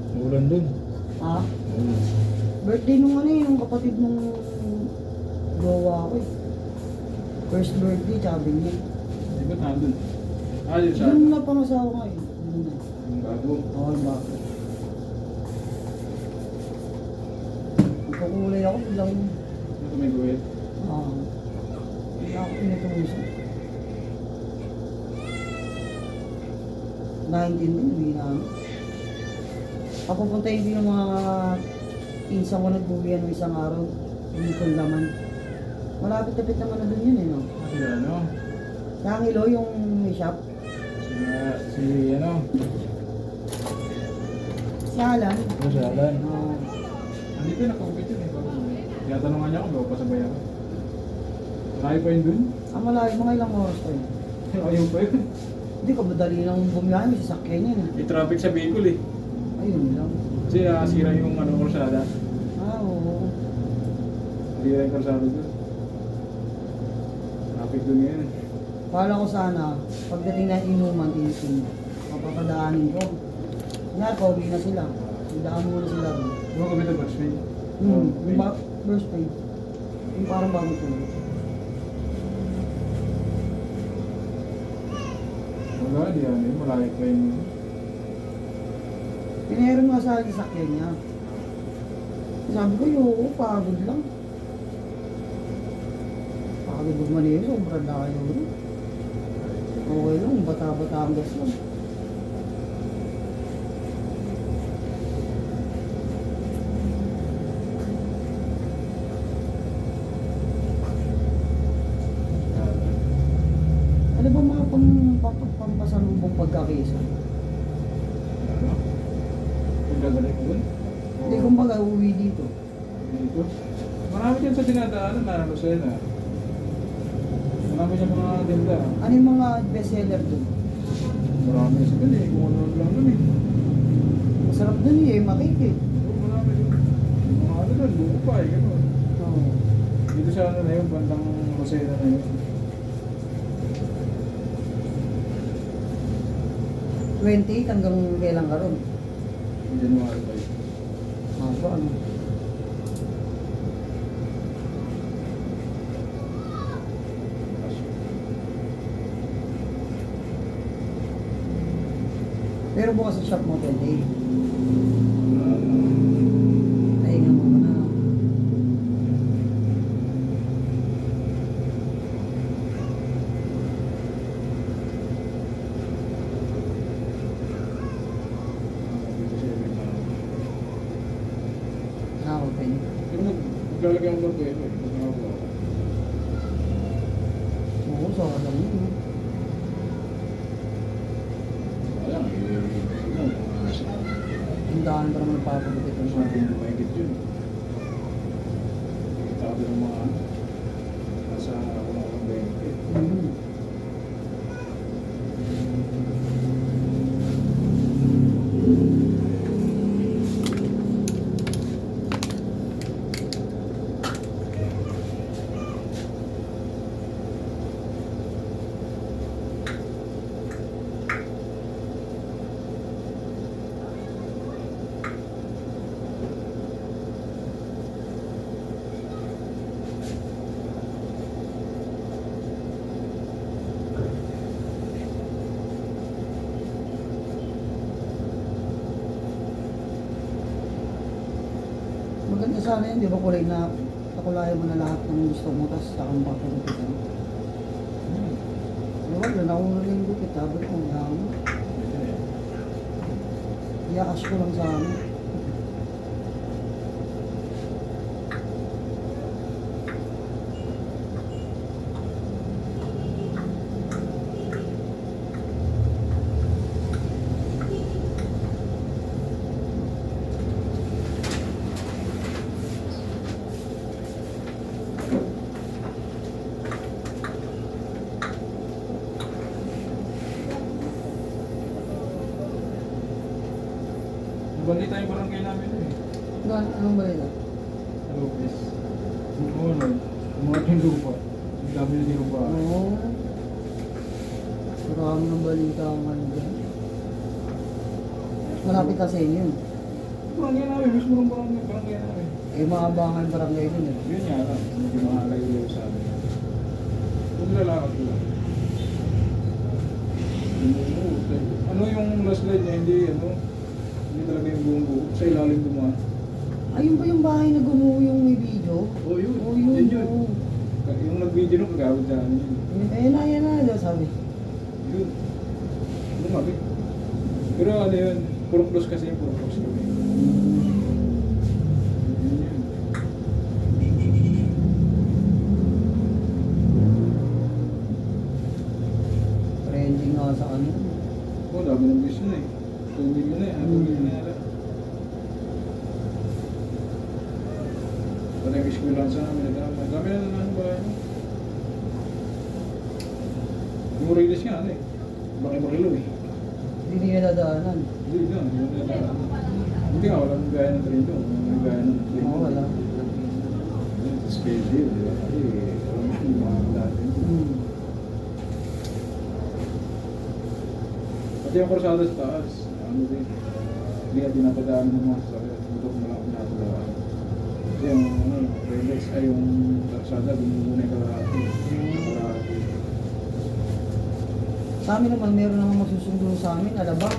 Ulan dun. Ha? Ulan. Birthday nung ano yung kapatid nung gawa ko eh. First birthday, sabi niya. Di ba nandun? Yun sa Yung napangasawa nga eh. Yun na. yung bago. Oo, bakit? Nagkakulay ako, biglang Ito may guwit. bigla ako pinatulosan. 19 din, hindi na ano. Papupuntahin din yung mga pinsan ko nagbuwian ng isang araw. Hindi ko laman. Malapit-lapit naman na dun yun eh, no? Kasi ano? Sa Angelo, yung may shop. Si ano? Si Alan. Ito si Alan. Oo. Andito nakakupit yun eh. Kaya tanungan niya ako, bago pasabay ako. Malayo pa yun dun? Malayo, mga ilang oras pa yun. Ayaw pa yun. Hindi ka madali lang bumiyahe, may sasakyan yan eh. May traffic sa Bicol eh. Ayun lang. Kasi sira yung ano, korsada. Oo. Sira yung korsada dun. Traffic dun ngayon. Kala ko sana, pagdating na inuman, inuman, mapapadaanin ko. Kunyari, pauwi na sila. Idaan muna sila. Doon kami na Bursway. Yung first pay. Yung parang bagong tulog. Wala, di ano yun. Malayo pa yun. Pinahiram nga sa akin sa sakyan niya. Sabi ko, yoko, pagod lang. Pagod magmaniyo, sobrang layo rin. Okay lang, bata-bata ang gas lang. Ano ba mga pampasalubong pagkakisa? Ano? Pagdadalik ko dun? Hindi, kumbaga, uwi dito. Dito? Marami dyan sa dinadaanan na Lucena. Marami dyan mga tinda. Ano yung mga bestseller doon? Marami sa dun eh. Kung ano lang dun eh. Masarap doon eh, makik eh. Oo, marami dun. Mga ano dun, buko pa eh. Gano'n. Oo. Dito sa ano na yun, bandang Lucena na yun. 28 hanggang kailan ka ron? January pa yun. So ano? Pero bukas sa shop mo 28. Pahinga mo muna. Dito sa event na. Okay. Pero maglalagay ang lord eh. Pag nakakuha ako. Oo, so alam mo yun. Sayang eh. Ano, Ang daan pa naman nagpapalit ito Mas natin yung mahigit yun. Kita ko ng mga ano. Nasa ako na akong 20. Hmm. Maganda sana yun, di ba kulay na nakulayan mo na lahat ng gusto mo, tapos saka mo papagupitan. Wala na akong naling gupit, sabi ko, ang iakas ko lang sa amin. Nabali tayong barangay namin eh. Anong ba yun? Lopez. Oo, no. Umangat yung lupa. Ang dami na yung lupa. Oo. Marami ng balita ang ano dyan. Malapit kasi yun. Barangay namin, mismo ng barangay namin. Eh, maabangan barangay din eh. Yun nga lang, hindi makakalayo sa amin. Kung lalakad ko lang. Ano yung last line niya, hindi talaga yung buong buo. Sa ilalim dumaan. Ayun ba yung bahay na gumuho yung may video? Oh, yun. Oh, yun. Yun. Oo. Yung nag-video nung kagawad sa amin yun. Yan na daw sabi. Yun. Lumabi. Pero ano yun, puro close kasi yung puro close kami. Yun yun. Trending nga sa ano. Oh, dami ng views na eh. 2 million na eh. 2 million na yata. Pati yung school lang sa amin. Dami na naman ba yun? Yung release nga ano eh. Baki-bakilo eh. Hindi nila dadaanan. Hindi nga. Hindi nga, walang gaya ng train doon. Walang gaya ng train Oo, wala. Schedule, di ba? Kasi walang yung mga dati. Pati yung korsada sa taas, ano din, hindi ka pinapadaan ng mga sasakyan, butok mo lang pinapadaan. Kasi yung relax ay yung korsada, bumubuna yung kalahati. Kalahati. Sa amin naman, meron naman magsusundo sa amin, alabang.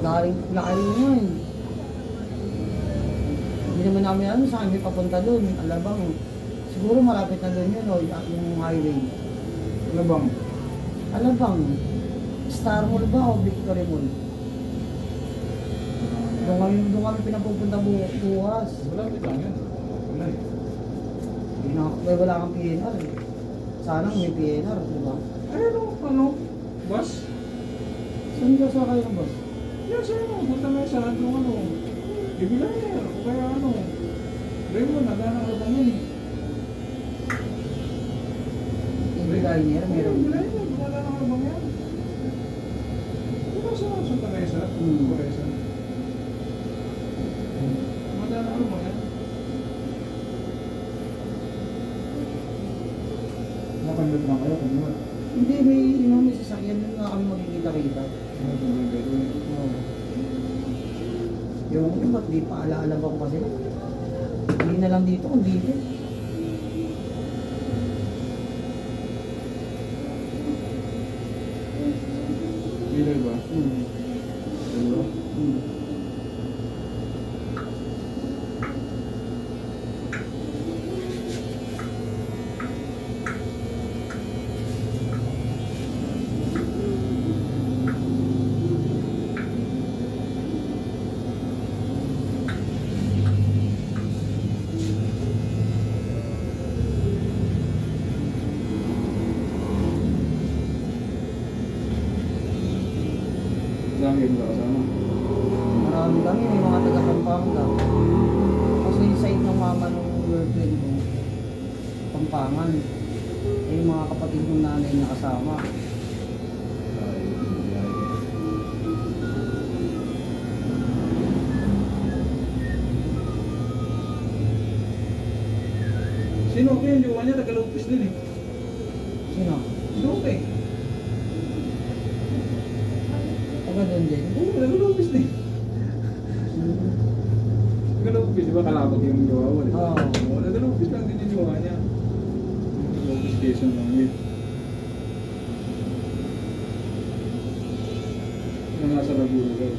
Laki mo eh. Hindi naman namin ano, sa amin papunta doon, alabang. Siguro malapit na doon yun, o, yung highway. Ano bang? Alabang. Star Mall ba o Victory Mall? Doon kami pinapupunta bukas. Malapit lang yan. Wala eh. Wala kang PNR eh. Sana may PNR, di ba? Ano? Bus? Saan ka sa kayo ng bus? Yan sa ano, punta na sa ano, Jubilayer, o kaya ano, Raymond, nagana ka ba yun eh? Liner, meron. Jubilayer, nagana ka ba yan? Diba sa Santa Mesa? Coresa? Nagana ka ba yan? Nakandot lang kayo kung yun. Hindi, may sasakyan doon na kami magkikita-kita. Oo. Yung ba't di pa alaala ba ko kasi? Hindi na lang dito kung dito. Dealer ba? Siguro? Dami yung kasama. Marami kami, may mga taga-Pampanga. Kasi yung side ng mama ng girlfriend ko, Pampangan. Eh, yung mga kapatid ng nanay na kasama. Sino ko yung jowa niya? Tagalupis din eh. Sino? Lupe. Taga doon din. Oo, tagalupis din. Tagalupis, di ba kalabag yung jowa mo? Oo. Oo, tagalupis lang din yung jowa niya. Tagalupis station lang yun. Yung nasa Laguna daw.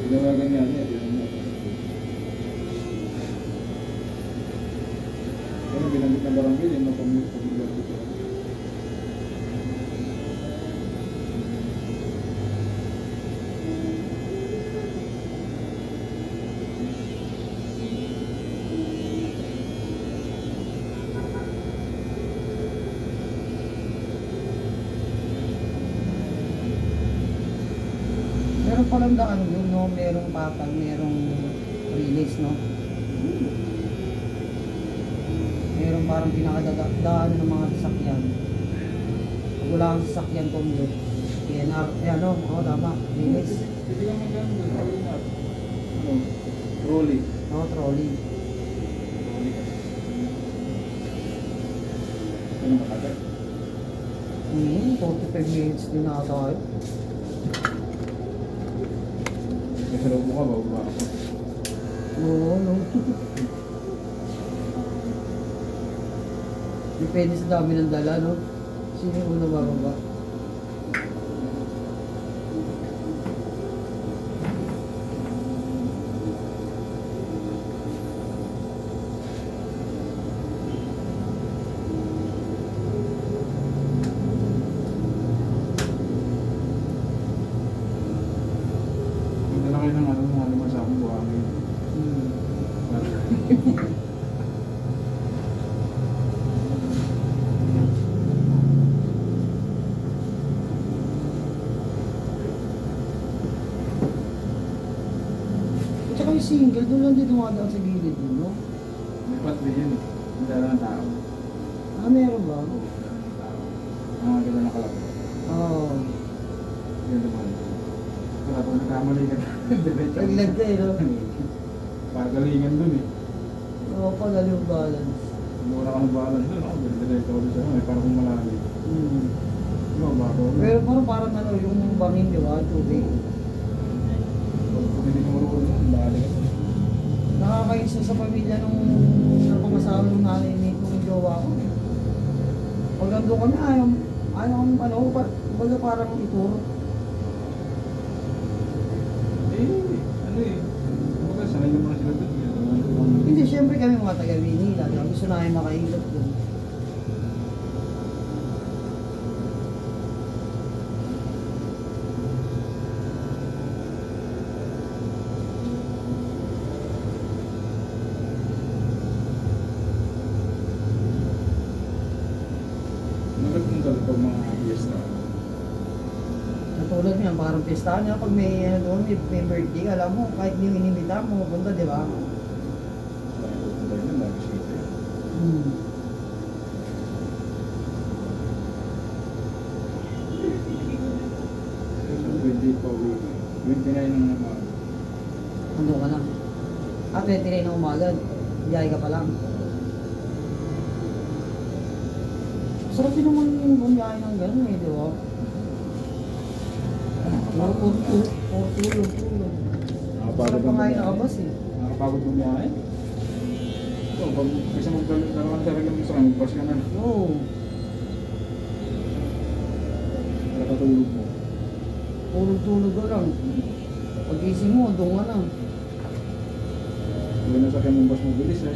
Ginawagan niya niya. Pero binanggit ng barangay, yung pamilya dito. Meron palang daan doon, no? Merong patag, merong release, no? Meron parang pinakadaan ng mga sasakyan. Pag wala kang sasakyan kung doon, PNR, eh ano, oo tama, release. Hindi ka magandang trolley na. Ano? Trolley. Oo, trolley. Trolley kasi. Ano makagat? 45 minutes din na tayo. sa loob mo ka, bababa ka pa. Oo, no. Depende sa dami ng dala, no? Sino yung una bababa? Punta na kayo ng ano, mga naman sa akong buhangin. Hmm. At saka yung single, doon lang din dumadaan sa gilid mo, no? May patli yun eh. Ang dala ng tao. Ah, meron ba? Mga gano'n nakalapit. Oo. Yun naman. Wala pang nagkamali ka. Diretso. Naglag ka eh, no? Pagalingan dun eh. Oo, pagaling yung balance. Hindi wala ka ng balance dun. Ako, diretso ako dun sa may parang kung malalim. Hmm. Diba, bako. Pero parang ano, yung bangin, di ba? Tubig. Kung hindi ka marunong, balik ka. Nakakaisa sa pamilya nung napangasawa ng nanay ni kong jowa ko. Pag nandun kami, ayaw ano, baga parang ituro. Ano eh. Kumbaga, sanay naman sila dun. Hindi, syempre kami mga taga-Manila. Gusto namin makailot dun. Nagpunta pag mga fiesta. Katulad niyan, parang pistahan niya. Pag may, ano, doon, may birthday ka, alam mo, kahit hindi yung inimita mo, punta, di ba? Kaya pupunta yun, lagi siya. Hmm. So, 28 pa uwi. 29 ng mga. Ando ka na. 29 ng umaga, biyahe ka pa lang. Sarap din naman yung bumiyahe ng gano'n eh, di ba? Puro tulog. Sarap pa nga yung nakabas eh. Nakapagod bumiyahe. So, kasi magkaroon talaga mo sa mag-bus ka na. Oo. Nakatulog mo. Puro tulog ka lang. Pag-ising mo, doon ka na. Kaya nasakyan mong bus mo bilis eh.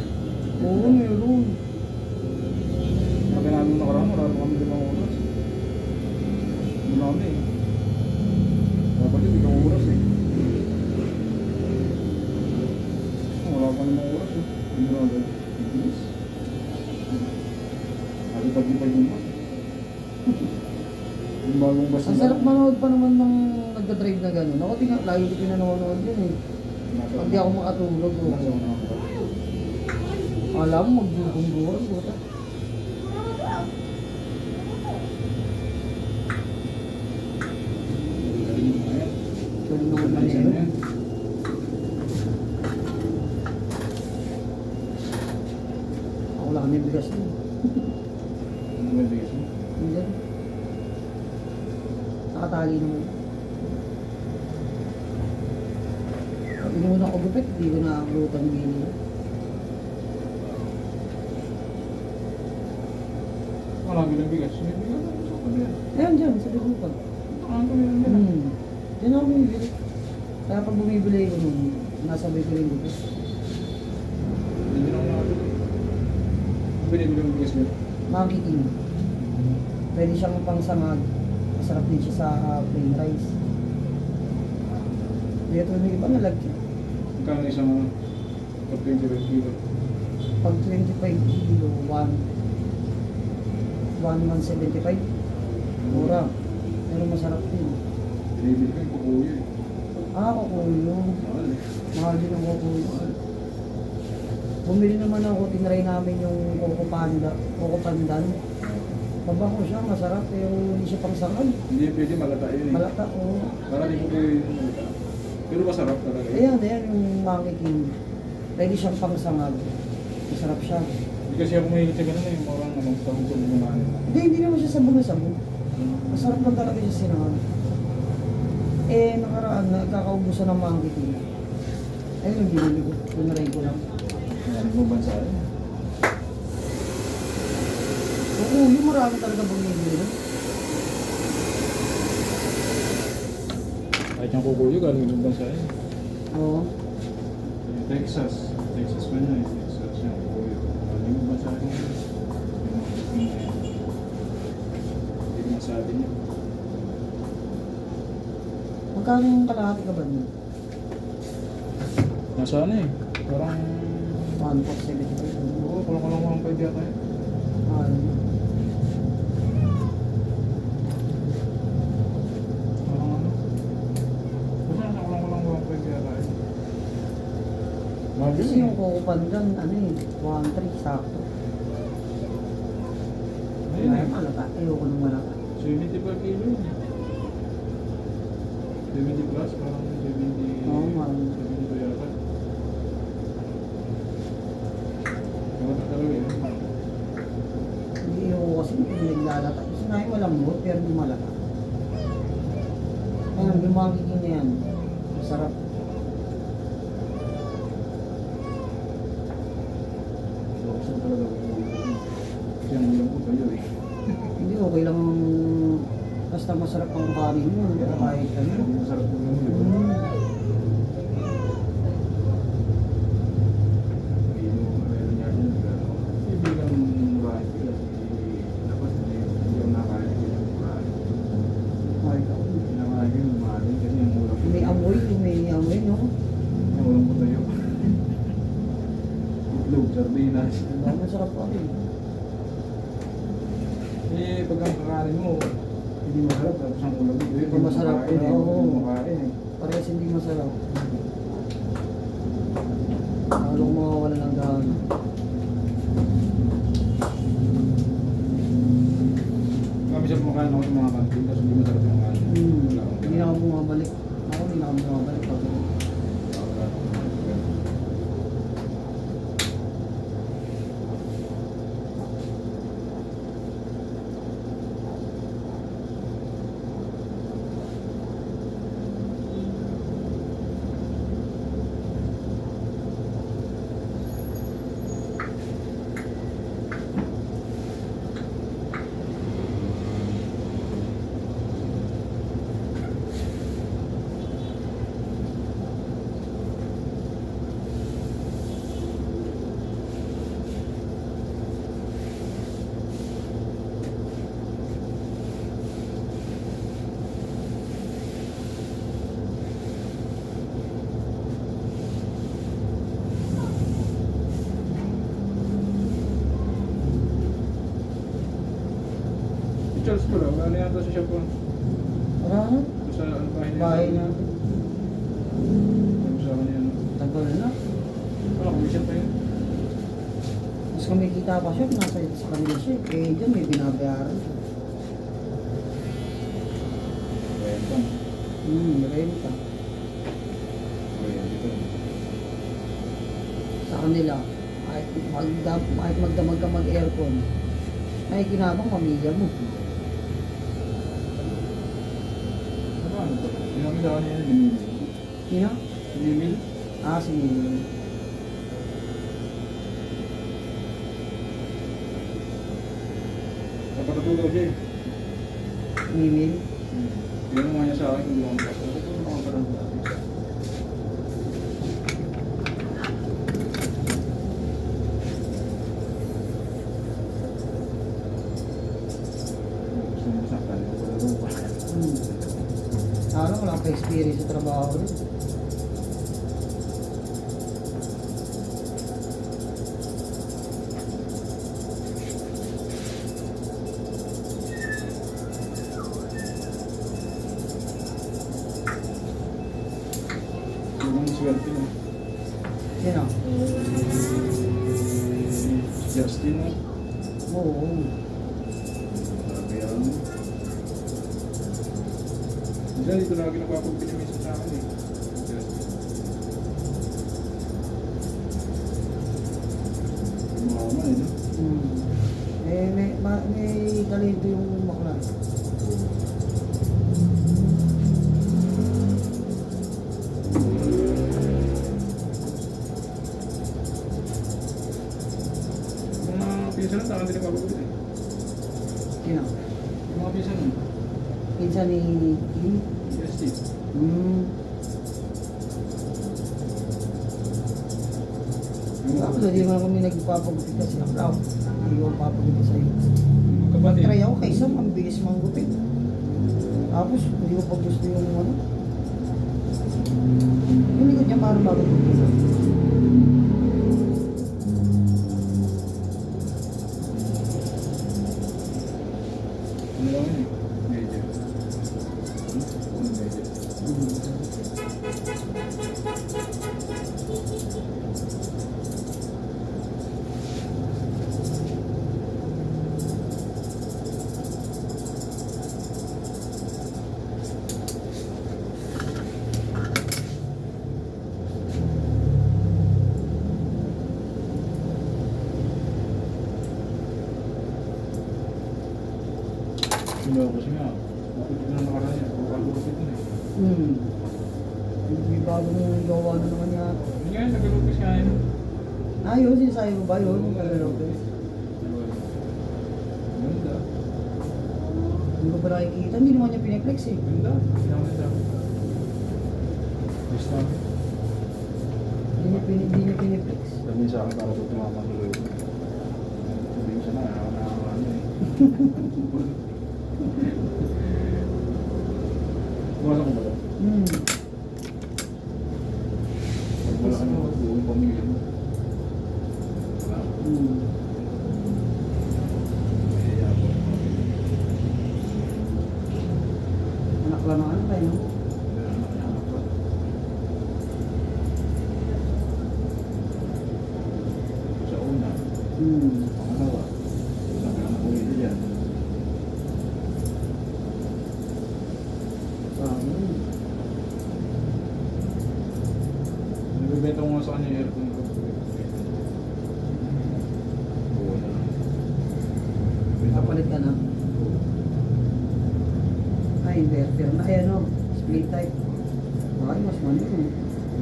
Oo, meron. Sabi namin nakaraan, wala pa kami 5 oras. Hindi na kami eh. Dapat yun, 5 oras eh. Wala pa 5 oras eh. Hindi na agad. Bilis. Alipad-lipad yung bus. Yung bagong bus Ang sarap manood pa naman ng nagdadrive na gano'n. Ako lagi ko pinanonood yun eh. Pag di ako makatulog. Nasa una ako. Alam mo, magbubungguran. Buta. Galing mo na yan. Galing naman na Galing na yun. yan. Ako lang may bigas yun. Ano ba yung bigas mo? Hindi. Nakatali naman. Pag inuna ko gupit, hindi ko nakakulutan bini. Wala bilang bigas. May bigas na sa kanila. Ayan dyan, sa bigupan. Ano kami lang nila? Diyan ako bumibili. Kaya pag bumibili ko nun, nasabi ko rin gupit. Hindi na ako nakabili. Ang binibili yung bigas mo? Makiking. Pwede siyang pangsangag. Masarap din siya sa plain rice. Dito may iba nalagyan. Magkano isang ano? Pag 25 kilo. Pag 25 kilo, 1,175. Mura. Pero masarap din. Binibili ko yung kukuya eh. Kukuyo. Mahal eh. Mahal din ang kukuyo. Bumili naman ako, tinry namin yung Coco Pandan. Mabango siya, masarap, pero hindi siya pangsangag. Hindi pwede malata yun eh. Malata, oo. Para di ko kayo yung malata. Pero masarap talaga yun. Ayan, yung Monkey King. Pwede siyang pangsangag. Masarap siya. Hindi kasi ako mahilig sa ganun eh. Parang anong tawag sa mga ano. Hindi naman siya sabog na sabog. Masarap lang talaga siya sinangag. Eh, nakaraan, nagkakaubusan ng mga kitina. Ayun, yung binili ko. Pinaray ko lang. Yan, mo bansa rin. Oo, yung marami talaga bumibili. Kahit yung kukuyo, galing ng bansa rin. Oo. Yung Texas pa niya eh. Texas yung kukuyo. Galing ng bansa rin. Hindi mo masabi niya. Magkano yung kalahati ka ba niya? Nasa ano eh. Parang... 1.75. Oo, kulang-kulang 1.5 yata eh. Parang ano? Basta nasa kulang-kulang 1.5 yata eh. Mahal Kasi yun yung kukupan dyan, ano eh, 1.3 sakto. Ayun Ay, eh. malaka. Ayoko nung malaka. 70 per kilo yun eh. 70 plus, parang 70... Oo, parang. 70 pa yata. Malaki talaga yun. Hindi ako kasi hindi naglalata. Kasi na yung malambot, pero hindi malaka. Ayun, yung magiging na yan. Masarap. Luksan talaga ako. Kasi ang ulam ko kayo eh. Hindi, okay lang basta masarap ang kanin mo. Kahit ano. Hindi masarap yung ulam mo, di ba? Meron nga dyan, ibigan murahin sila. Dapat hindi yung nakain sila murahin. Kahit ako. Pinakain ko yung murahin kasi yung ulam ko. May amoy, no? Yung ulam ko tayo. Itlog, sardinas. Diba, masarap pa rin. Eh, pag ang kakanin mo, hindi masarap. Tapos ang ulam mo, Hindi masarap, makain eh. oo. Hindi makain eh. Parehas hindi masarap. Lalong mawawala ng dahon. Kami siya kumakain ako ng mga kantin, tapos hindi masarap yung kanin. Wala akong Hindi na ako bumabalik. Ako hindi na ako bumabalik. Pag Charles ko lang, ano yata sa shop ko? Marami. Sa ano Bahay na. Sa kanya, ano? Tagal na. Wala, commission pa yun. Mas kumikita pa siya, nasa sa kanila siya. Eh, dyan may binabayaran. Renta. Renta. Ayan, dito. Sa kanila, kahit magdamag ka mag-aircon, ay kinabang pamilya mo. Ano to? Yung ang daan niya, Limil. Sino? Limil? Ah, si Milo. Napakatulog siya eh. Mimil. Tingnan mo nga niya sa akin kung lumang paso. Ito yung mga parang dati. Gusto mo saktan ko pala lupa. Ano, wala pa experience sa trabaho rin. Yun ang swerte mo. Sino? Justin mo. Oo. Grabe yan. Minsan dito lagi napapagpinimisan sa akin eh. Justin. Mama eh, no? May talento yung bakla. natin nagpapagod eh. Sino? Yung mga pinsan nun. Pinsan ni Kim? Yes, Steve. Ako, hindi naman kami nagpapagupit kasi ako. Hindi ko papagupit sa'yo. Kapatid. Try ako kay Sam, ang bilis manggupit. Tapos, hindi ko pa gusto yung ano. Yung likod niya parang magupit. Ano lang yun eh? Medyo. Ano medyo? Kasi nga, bakit na nakaraan niya? Pagkakagupit na eh. May bagong gawa na naman niya. Hindi nga, nag-alupis nga yun. Yun, sinasabi mo ba yun? Tagalopez. Ganda. Hindi ko ba nakikita? Hindi naman niya piniplex eh. Ganda. Ganda. Gusto namin. Hindi niya piniplex. Sabihin sa akin para ito tumamatuloy. Sabihin siya na, ako na ano eh. Bukasan ko ba ito? Pag wala ka naman buong pamilya mo. Wala. Kaya ako. Anak lang ng ano tayo, no? Sa una, pangalawa, sabi ka na ulit dyan. Nagbibenta ko nga sa kanya yung aircon ko. Oo na. Kapalit ka na. Inverter na. Ay, ano? Split type. Ay, mas mali yun.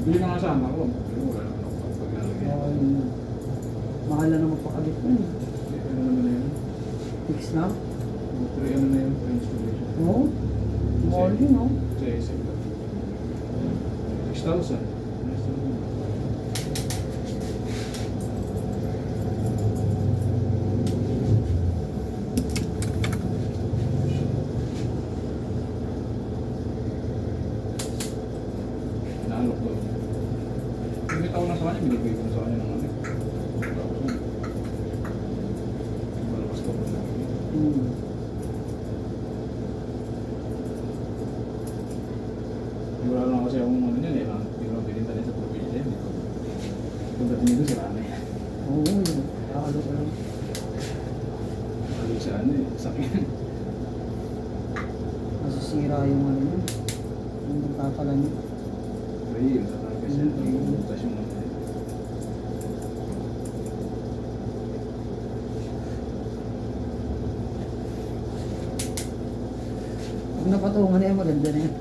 Bili na nga sana ako. Pero wala naman ako pag nalagyan. Mahal na naman pakabit mo. Ano naman na yun? Fix na? Ano na yun? Installation. Oo. Mahal yun, no? Sa isip ko. 6,000. Naalok daw. Bigay ko na sa kanya, binigay ko na sa kanya ng ano. Tapos yun. Malakas ka pa na. Wala lang kasi akong ano yun eh. Hindi ko lang pininta din sa probinsya yun. Kung dating nito sila na yan. Oo, yun. Kakalo ka lang. Alam sa ano eh. Sakyan. Masisira yung ano yun. Yung nagkakala niya. Real sa talaga siya. Tapos yung ano eh. Pag napatungan na yan, maganda na yan.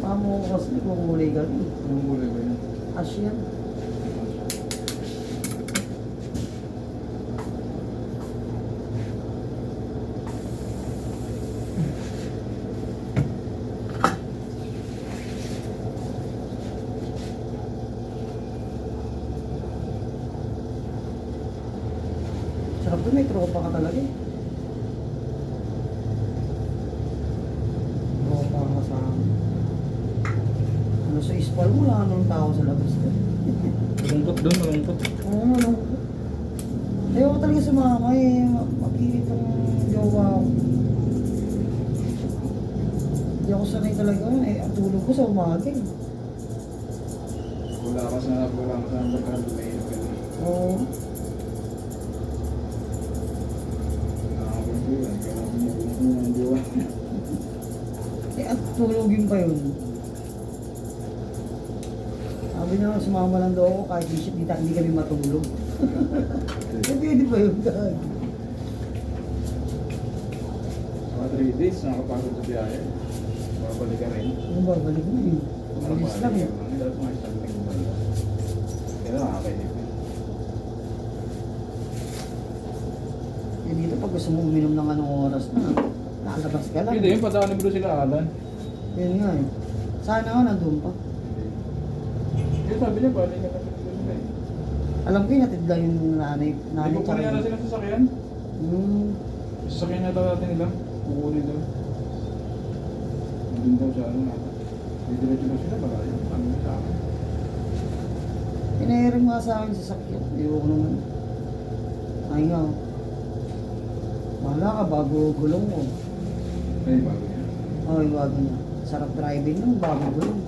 Pamo ko kasi nagkukulay ka rin. Anong kulay ba yun? Ash yan. Sarap doon, may tropa ka talaga eh. Tropa ka sa... Ano sa ispal mo, wala nang tao sa labas doon. Malungkot doon, malungkot. Oo, ano. Ayoko talaga sumama eh. Mapilit ang jowa ko. Hindi ako sanay talaga. Eh, ang tulog ko sa umaga eh. Wala ka sa pagkakalo may Oo. nakakapagpulan. Kaya kung ang diwa. Eh, at tulogin pa yun. Sabi na sumama lang daw ako kahit hindi kami matulog. Eh, pwede pa yun. Mga 3 days, nakakapagod sa biyahe. Babalik ka rin. Ano ba, balik mo eh. Mabilis lang eh. Dapat mga isang linggo ba yun? Kaya nakakainip. dito pag gusto mo uminom ng anong oras na, lalabas ka lang. Hindi, yung padaanin mo doon sila Alan. Yun nga eh. Sana nga nandun pa. Yung sabi niya, balik ka na sila eh. Alam ko yung natid lang yung nanay. Hindi ko kunin na sila sa sasakyan. Hmm. Sasakyan na daw natin nila. Kukunin daw. Nandun daw sa ano natin. Didiretso daw sila, baka yung ano sa akin. Pinahiram nga sa akin sa sakyan. Ewan ko naman. Ay nga. Wala ka bago gulong mo. Ay, bago niya. Ay, bago niya. Sarap driving nun, bago gulong.